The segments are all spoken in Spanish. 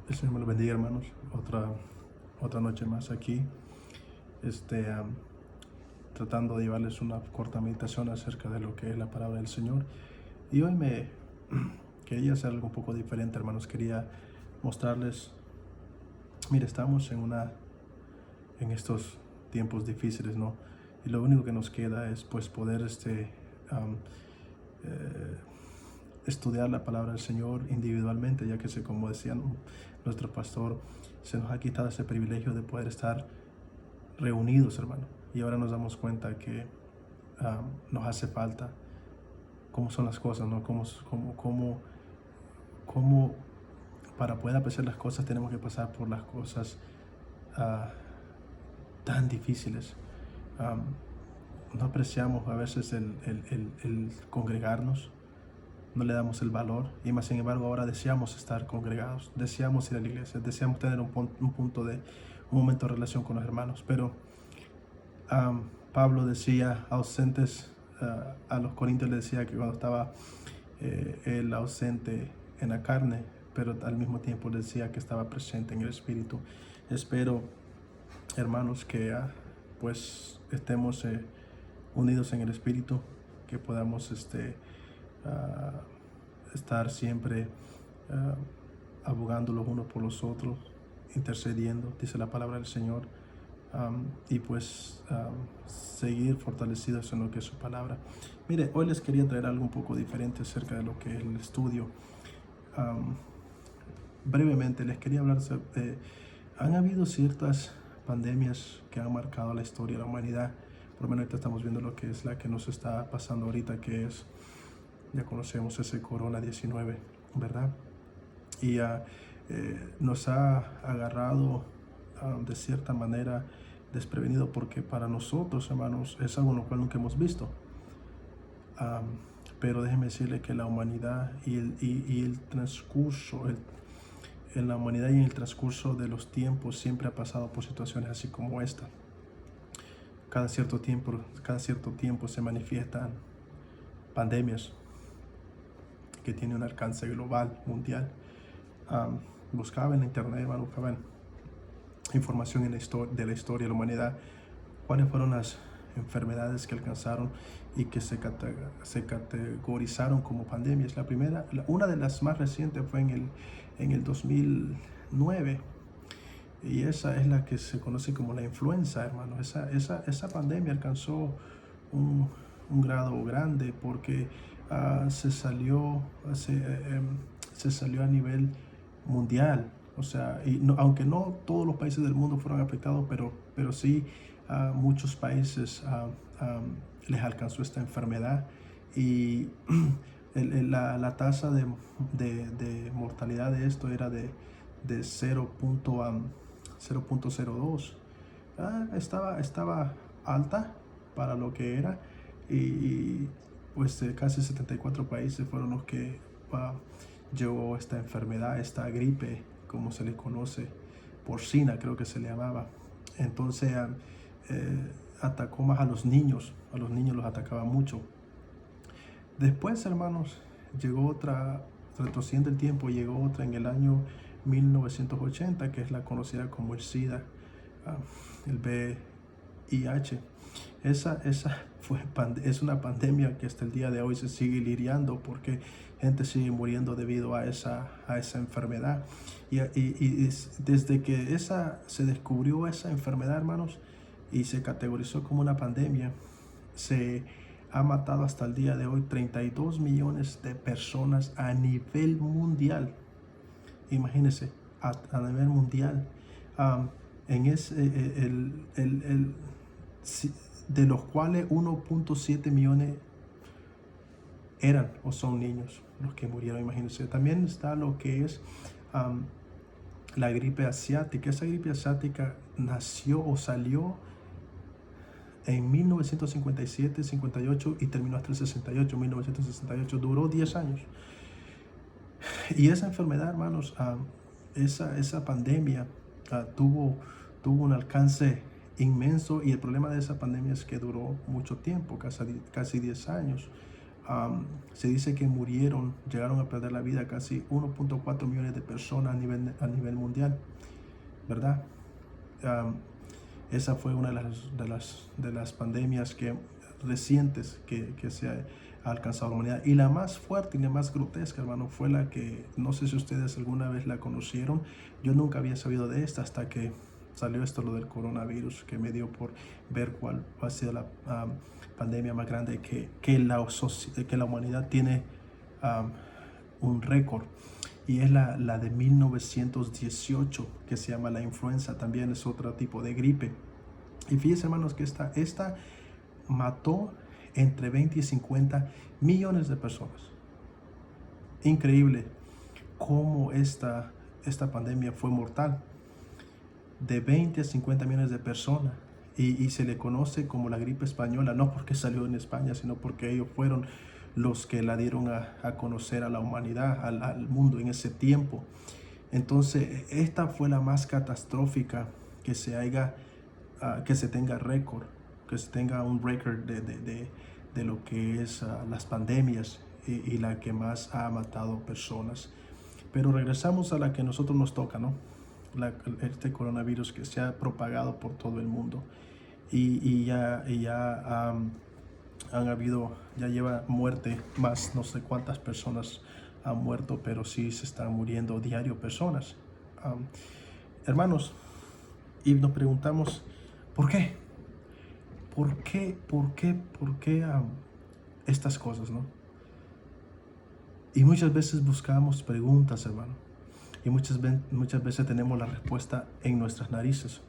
El Señor me lo bendiga, hermanos. Otra noche más aquí, este, am, tratando de llevarles una corta meditación acerca de lo que es la palabra del Señor. Y hoy me quería hacer algo un poco diferente, hermanos. Quería mostrarles, mire, estamos en estos tiempos difíciles, ¿no? Y lo único que nos queda es, pues, poder, am, eh, estudiar la palabra del Señor individualmente, ya que, como decía nuestro pastor, se nos ha quitado ese privilegio de poder estar reunidos, hermano. Y ahora nos damos cuenta que nos hace falta cómo son las cosas, ¿no? Cómo para poder apreciar las cosas tenemos que pasar por las cosas ah, tan difíciles. Um, no apreciamos a veces el congregarnos, no le damos el valor, y más sin embargo ahora deseamos estar congregados, deseamos ir a la iglesia, deseamos tener un momento de relación con los hermanos, pero Pablo decía ausentes, a los corintios le decía que cuando estaba él ausente en la carne, pero al mismo tiempo le decía que estaba presente en el espíritu. Espero, hermanos, que pues estemos unidos en el espíritu, que podamos uh, estar siempre abogando los unos por los otros, intercediendo, dice la palabra del Señor, y pues seguir fortalecidos en lo que es su palabra. Mire, hoy les quería traer algo un poco diferente acerca de lo que es el estudio. Brevemente les quería hablar sobre, han habido ciertas pandemias que han marcado la historia de la humanidad. Por lo menos ahorita estamos viendo lo que es la que nos está pasando ahorita, que es, ya conocemos ese corona-19, ¿verdad? Y nos ha agarrado de cierta manera desprevenido, porque para nosotros, hermanos, es algo en lo cual nunca hemos visto. Pero déjeme decirle que la humanidad y el transcurso, en la humanidad y en el transcurso de los tiempos siempre ha pasado por situaciones así como esta. Cada cierto tiempo se manifiestan pandemias que tienen un alcance global, mundial. Buscaba en internet, buscaba información de la historia de la humanidad, cuáles fueron las enfermedades que alcanzaron y que se categorizaron como pandemias. Una de las más recientes fue en el 2009, y esa es la que se conoce como la influenza, hermano. Esa pandemia alcanzó un grado grande porque se salió a nivel mundial. O sea, aunque no todos los países del mundo fueron afectados, pero sí muchos países les alcanzó esta enfermedad, y la tasa de mortalidad de esto era de 0.02. Estaba alta para lo que era, y pues casi 74 países fueron los que llegó esta enfermedad, esta gripe, como se le conoce, porcina creo que se le llamaba. Entonces atacó más a los niños los atacaba mucho. Después, hermanos, llegó otra, retrocediendo el tiempo, llegó otra en el año 1980, que es la conocida como el SIDA, el VIH. Esa es una pandemia que hasta el día de hoy se sigue lidiando, porque gente sigue muriendo debido a esa enfermedad. Y desde que se descubrió esa enfermedad, hermanos, y se categorizó como una pandemia, se ha matado hasta el día de hoy 32 millones de personas a nivel mundial. Imagínense, a nivel mundial. En ese, de los cuales 1.7 millones eran o son niños los que murieron, imagínense. También está lo que es la gripe asiática. Esa gripe asiática nació o salió en 1957, 58 y terminó hasta el 68, 1968. Duró 10 años. Y esa enfermedad, hermanos, esa pandemia tuvo un alcance inmenso, y el problema de esa pandemia es que duró mucho tiempo, casi 10 años. Se dice que llegaron a perder la vida casi 1.4 millones de personas a nivel mundial, ¿verdad? Um, Esa fue una de las pandemias recientes que se ha alcanzado la humanidad. Y la más fuerte y la más grotesca, hermano, fue la que, no sé si ustedes alguna vez la conocieron. Yo nunca había sabido de esta hasta que salió lo del coronavirus, que me dio por ver cuál ha sido la pandemia más grande que la humanidad tiene un récord. Y es la de 1918, que se llama la influenza. También es otro tipo de gripe. Y fíjense, hermanos, que esta mató entre 20 y 50 millones de personas. Increíble cómo esta pandemia fue mortal. De 20 a 50 millones de personas. Y se le conoce como la gripe española, no porque salió en España, sino porque ellos fueron los que la dieron a conocer a la humanidad, al mundo en ese tiempo. Entonces, esta fue la más catastrófica que se tenga récord, que se tenga un récord de lo que es las pandemias y la que más ha matado personas. Pero regresamos a la que a nosotros nos toca, ¿no? Este coronavirus que se ha propagado por todo el mundo y ya ya lleva muerte, más no sé cuántas personas han muerto, pero sí se están muriendo diario personas, hermanos, y nos preguntamos ¿por qué? ¿Por qué estas cosas, no? Y muchas veces buscamos preguntas, hermano, y muchas veces tenemos la respuesta en nuestras narices.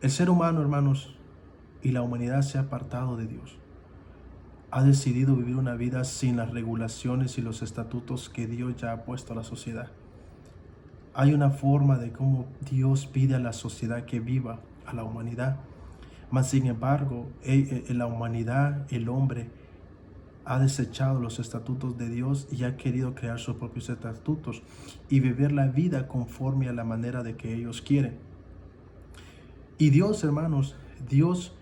El ser humano, hermanos, y la humanidad se ha apartado de Dios. Ha decidido vivir una vida sin las regulaciones y los estatutos que Dios ya ha puesto a la sociedad. Hay una forma de cómo Dios pide a la sociedad que viva, a la humanidad. Mas, sin embargo, la humanidad, el hombre, ha desechado los estatutos de Dios y ha querido crear sus propios estatutos y vivir la vida conforme a la manera de que ellos quieren. Y Dios, hermanos, Dios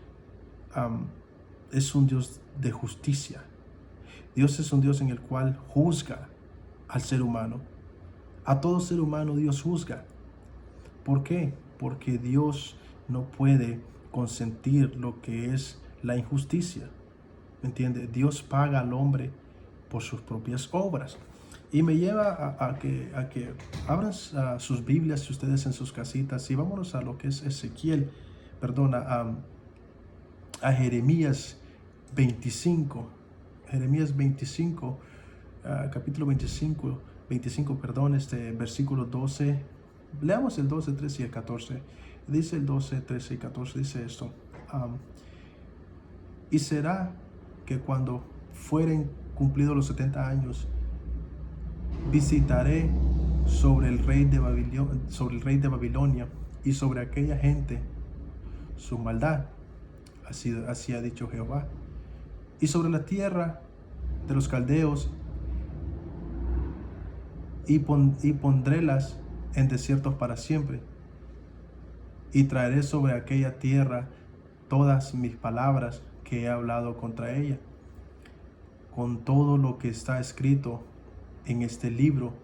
es un Dios de justicia. Dios es un Dios en el cual juzga al ser humano. A todo ser humano Dios juzga. ¿Por qué? Porque Dios no puede consentir lo que es la injusticia. ¿Me entiende? Dios paga al hombre por sus propias obras. Y me lleva a que abran sus Biblias, ustedes en sus casitas, y vámonos a lo que es a Jeremías 25. Jeremías 25, capítulo 25, versículo 12. Leamos el 12, 13 y el 14. Dice el 12, 13 y 14, dice esto. Y será que cuando fueren cumplidos los 70 años, visitaré sobre el rey de Babilonia y sobre aquella gente su maldad, así ha dicho Jehová, y sobre la tierra de los caldeos, y pondrélas en desiertos para siempre, y traeré sobre aquella tierra todas mis palabras que he hablado contra ella, con todo lo que está escrito en este libro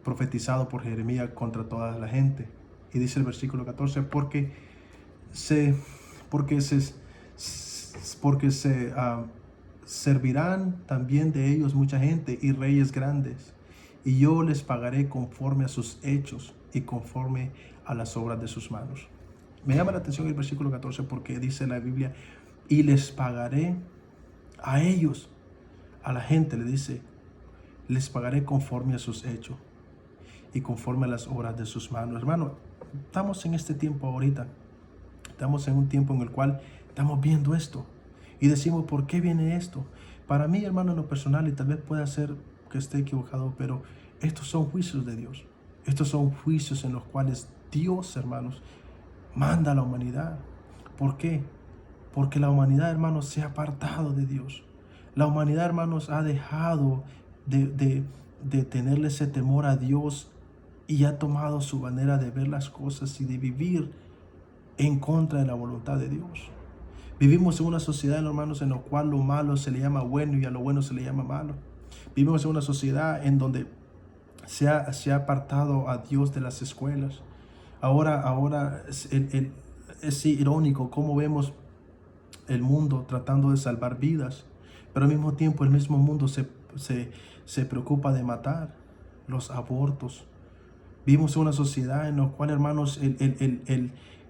profetizado por Jeremías contra toda la gente. Y dice el versículo 14, porque servirán también de ellos mucha gente y reyes grandes, y yo les pagaré conforme a sus hechos y conforme a las obras de sus manos. Me llama la atención el versículo 14 porque dice la Biblia, y les pagaré a ellos, a la gente le dice, les pagaré conforme a sus hechos y conforme a las obras de sus manos. Hermano, estamos en este tiempo ahorita. Estamos en un tiempo en el cual estamos viendo esto y decimos, ¿por qué viene esto? Para mí, hermano, en lo personal, y tal vez pueda ser que esté equivocado, pero estos son juicios de Dios. Estos son juicios en los cuales Dios, hermanos, manda a la humanidad. ¿Por qué? Porque la humanidad, hermanos, se ha apartado de Dios. La humanidad, hermanos, ha dejado de tenerle ese temor a Dios y ha tomado su manera de ver las cosas y de vivir en contra de la voluntad de Dios. Vivimos en una sociedad, hermanos, en la cual lo malo se le llama bueno y a lo bueno se le llama malo. Vivimos en una sociedad en donde se ha apartado a Dios de las escuelas. Ahora es irónico cómo vemos el mundo tratando de salvar vidas, pero al mismo tiempo el mismo mundo se preocupa de matar, los abortos. Vivimos en una sociedad en la cual, hermanos,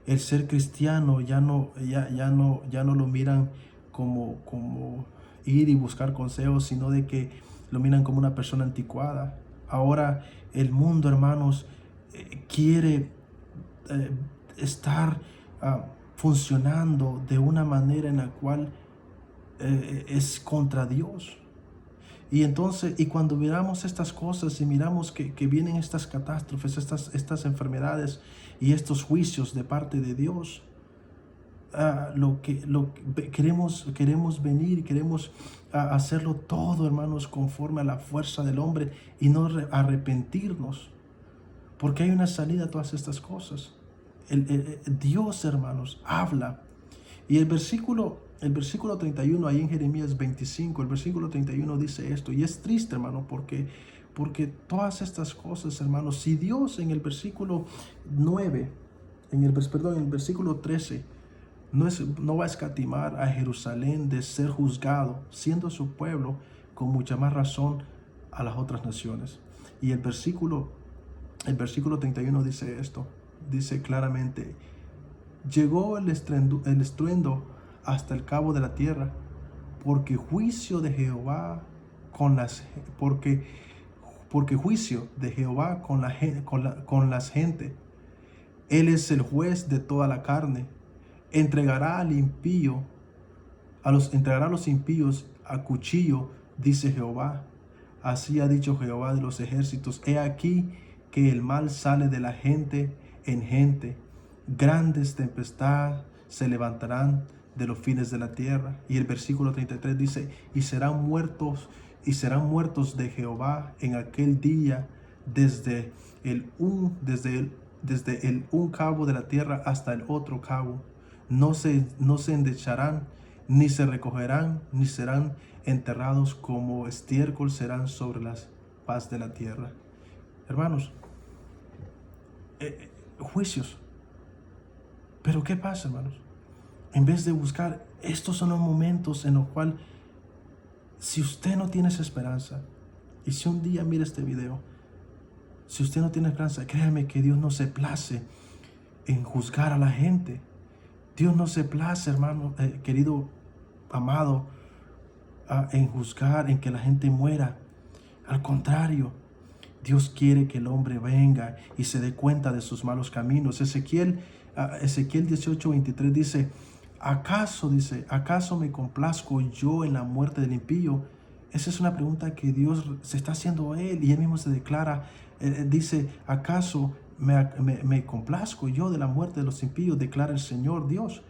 el ser cristiano ya no lo miran como ir y buscar consejos, sino de que lo miran como una persona anticuada. Ahora el mundo, hermanos, quiere eh, estar funcionando de una manera en la cual es contra Dios. Y entonces, y cuando miramos estas cosas y miramos que vienen estas catástrofes, estas enfermedades y estos juicios de parte de Dios, queremos venir y queremos hacerlo todo, hermanos, conforme a la fuerza del hombre y no arrepentirnos, porque hay una salida a todas estas cosas. Dios, hermanos, habla. Y el versículo 31, ahí en Jeremías 25, el versículo 31 dice esto, y es triste, hermano, porque todas estas cosas, hermanos, si Dios en el versículo 9, en el versículo 13, no va a escatimar a Jerusalén de ser juzgado, siendo su pueblo, con mucha más razón a las otras naciones. Y el versículo 31 dice esto, dice claramente: llegó el estruendo hasta el cabo de la tierra, porque juicio de Jehová porque juicio de Jehová con las gentes. Él es el juez de toda la carne. Entregará a los impíos a cuchillo, dice Jehová. Así ha dicho Jehová de los ejércitos: he aquí que el mal sale de la gente en gente. Grandes tempestades se levantarán de los fines de la tierra. Y el versículo 33 dice: y serán muertos de Jehová en aquel día desde un cabo de la tierra hasta el otro cabo. No se endecharán, ni se recogerán, ni serán enterrados, como estiércol serán sobre la faz de la tierra. Hermanos, juicios. Pero ¿qué pasa, hermanos? En vez de buscar, estos son los momentos en los cuales, si usted no tiene esa esperanza, y si un día mira este video, si usted no tiene esperanza, créame que Dios no se place en juzgar a la gente. Dios no se place, hermano, querido, amado, en juzgar, en que la gente muera. Al contrario, Dios quiere que el hombre venga y se dé cuenta de sus malos caminos. Ezequiel 18:23 dice: ¿acaso me complazco yo en la muerte del impío? Esa es una pregunta que Dios se está haciendo a él, y él mismo se declara, dice: ¿acaso me complazco yo de la muerte de los impíos? Declara el Señor Dios.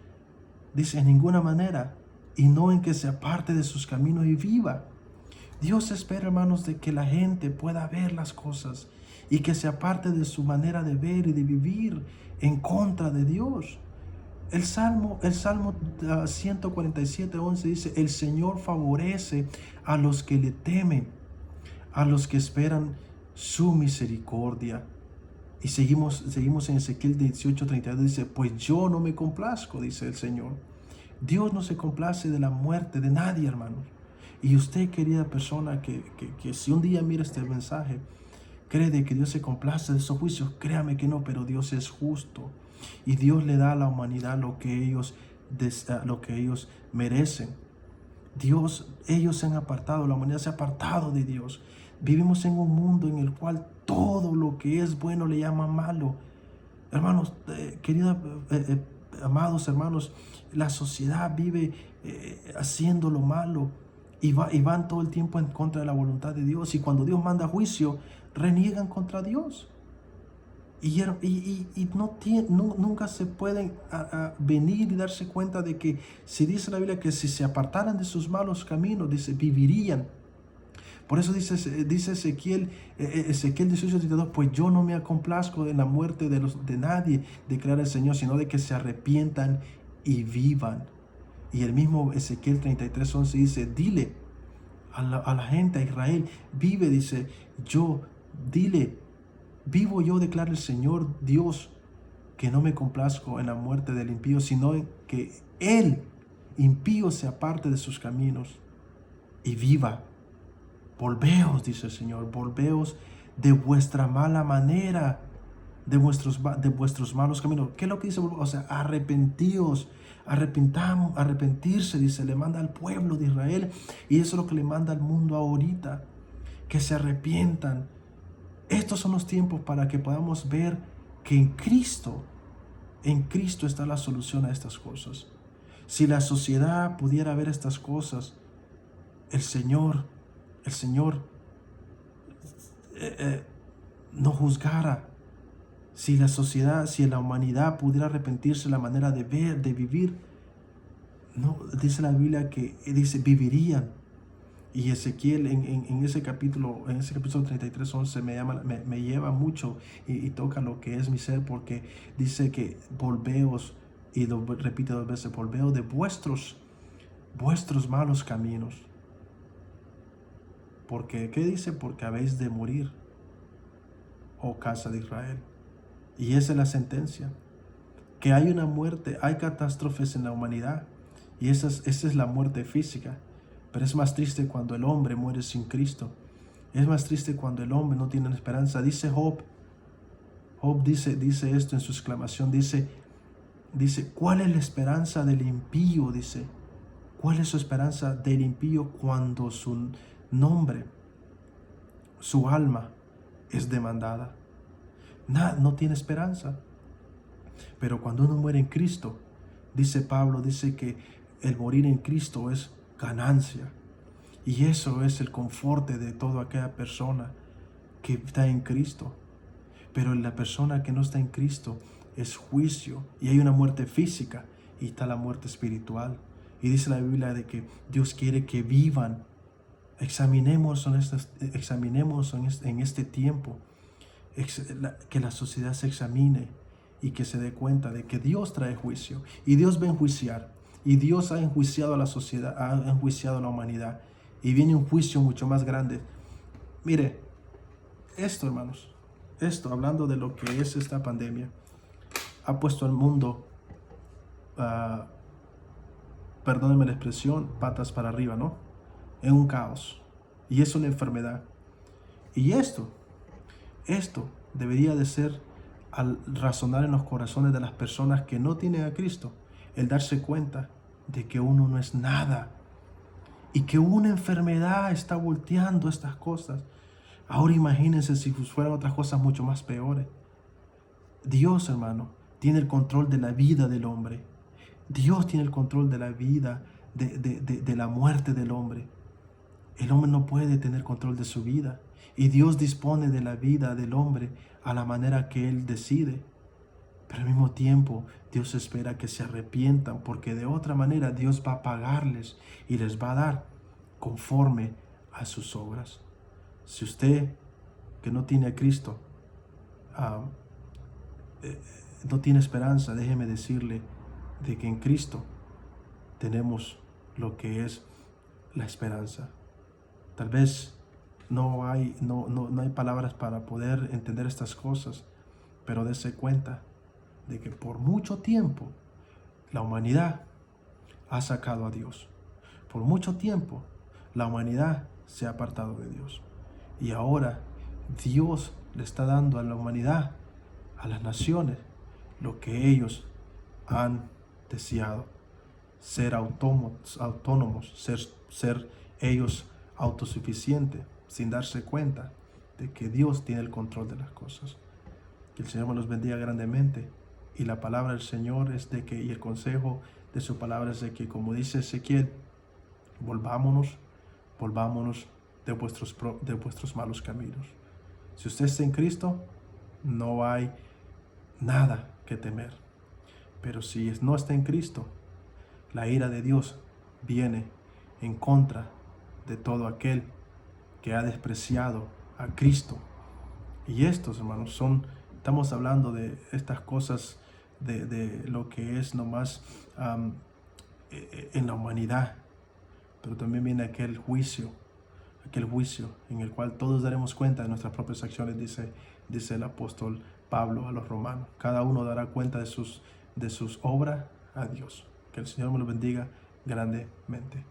Dice: en ninguna manera, y no en que se aparte de sus caminos y viva. Dios espera, hermanos, de que la gente pueda ver las cosas y que se aparte de su manera de ver y de vivir en contra de Dios. El Salmo 147:11 dice: el Señor favorece a los que le temen, a los que esperan su misericordia. Y seguimos en Ezequiel 18:32, dice: pues yo no me complazco, dice el Señor. Dios no se complace de la muerte de nadie, hermanos. Y usted, querida persona, que si un día mira este mensaje, cree de que Dios se complace de esos juicios, créame que no, pero Dios es justo. Y Dios le da a la humanidad lo que ellos merecen. Ellos se han apartado, la humanidad se ha apartado de Dios. Vivimos en un mundo en el cual todo lo que es bueno le llama malo. Hermanos, amados hermanos, la sociedad vive haciendo lo malo y van todo el tiempo en contra de la voluntad de Dios. Y cuando Dios manda juicio, reniegan contra Dios. Y nunca se pueden venir y darse cuenta de que, si dice la Biblia que si se apartaran de sus malos caminos, dice, vivirían. Por eso dice Ezequiel 18:32: pues yo no me complazco en la muerte de nadie, declara el Señor, sino de que se arrepientan y vivan. Y el mismo Ezequiel 33:11 dice, dile a la gente, a Israel, vive, dice, dile, vivo yo, declara el Señor Dios, que no me complazco en la muerte del impío, sino en que él, impío, se aparte de sus caminos y viva. Volveos, dice el Señor, volveos de vuestra mala manera, de vuestros malos caminos. ¿Qué es lo que dice? O sea, arrepentíos, arrepentirse, dice, le manda al pueblo de Israel, y eso es lo que le manda al mundo ahorita, que se arrepientan. Estos son los tiempos para que podamos ver que en Cristo está la solución a estas cosas. Si la sociedad pudiera ver estas cosas, el Señor no juzgara. Si la sociedad, si la humanidad pudiera arrepentirse de la manera de ver, de vivir, no, dice la Biblia que vivirían. Y Ezequiel en ese capítulo 33:11 me lleva mucho y toca lo que es mi ser, porque dice que volveos, y lo repite 2 veces, volveos de vuestros malos caminos. Porque, ¿qué dice? Porque habéis de morir, oh casa de Israel. Y esa es la sentencia, que hay una muerte, hay catástrofes en la humanidad, y esa es la muerte física. Pero es más triste cuando el hombre muere sin Cristo. Es más triste cuando el hombre no tiene esperanza. Dice Job dice esto en su exclamación, dice, ¿cuál es la esperanza del impío? Dice, ¿cuál es su esperanza del impío cuando su nombre, su alma es demandada? No tiene esperanza. Pero cuando uno muere en Cristo, dice Pablo, dice que el morir en Cristo es ganancia. Y eso es el conforte de toda aquella persona que está en Cristo. Pero la persona que no está en Cristo es juicio, y hay una muerte física y está la muerte espiritual. Y dice la Biblia de que Dios quiere que vivan. Examinemos en este tiempo, que la sociedad se examine y que se dé cuenta de que Dios trae juicio, y Dios va a enjuiciar, y Dios ha enjuiciado a la sociedad, ha enjuiciado a la humanidad, y viene un juicio mucho más grande. Mire, esto, hermanos, hablando de lo que es esta pandemia, ha puesto al mundo, perdónenme la expresión, patas para arriba, ¿no? En un caos. Y es una enfermedad. Y esto debería de ser, al razonar en los corazones de las personas que no tienen a Cristo, el darse cuenta de que uno no es nada, y que una enfermedad está volteando estas cosas. Ahora imagínense si fueran otras cosas mucho más peores. Dios, hermano, tiene el control de la vida del hombre. Dios tiene el control de la vida, de la muerte del hombre. El hombre no puede tener control de su vida, y Dios dispone de la vida del hombre a la manera que Él decide. Pero al mismo tiempo, Dios espera que se arrepientan, porque de otra manera Dios va a pagarles y les va a dar conforme a sus obras. Si usted, que no tiene a Cristo, no tiene esperanza, déjeme decirle de que en Cristo tenemos lo que es la esperanza. Tal vez no hay palabras para poder entender estas cosas, pero dése cuenta de que por mucho tiempo la humanidad ha sacado a Dios. Por mucho tiempo la humanidad se ha apartado de Dios. Y ahora Dios le está dando a la humanidad, a las naciones, lo que ellos han deseado: ser autónomos, ser ellos autosuficientes, sin darse cuenta de que Dios tiene el control de las cosas. Que el Señor me los bendiga grandemente. Y la palabra del Señor es de que, y el consejo de su palabra es de que, como dice Ezequiel, volvámonos de vuestros malos caminos. Si usted está en Cristo, no hay nada que temer. Pero si no está en Cristo, la ira de Dios viene en contra de todo aquel que ha despreciado a Cristo. Y estos, hermanos, estamos hablando de estas cosas, de lo que es nomás en la humanidad, pero también viene aquel juicio en el cual todos daremos cuenta de nuestras propias acciones, dice el apóstol Pablo a los romanos. Cada uno dará cuenta de sus obras a Dios. Que el Señor me lo bendiga grandemente.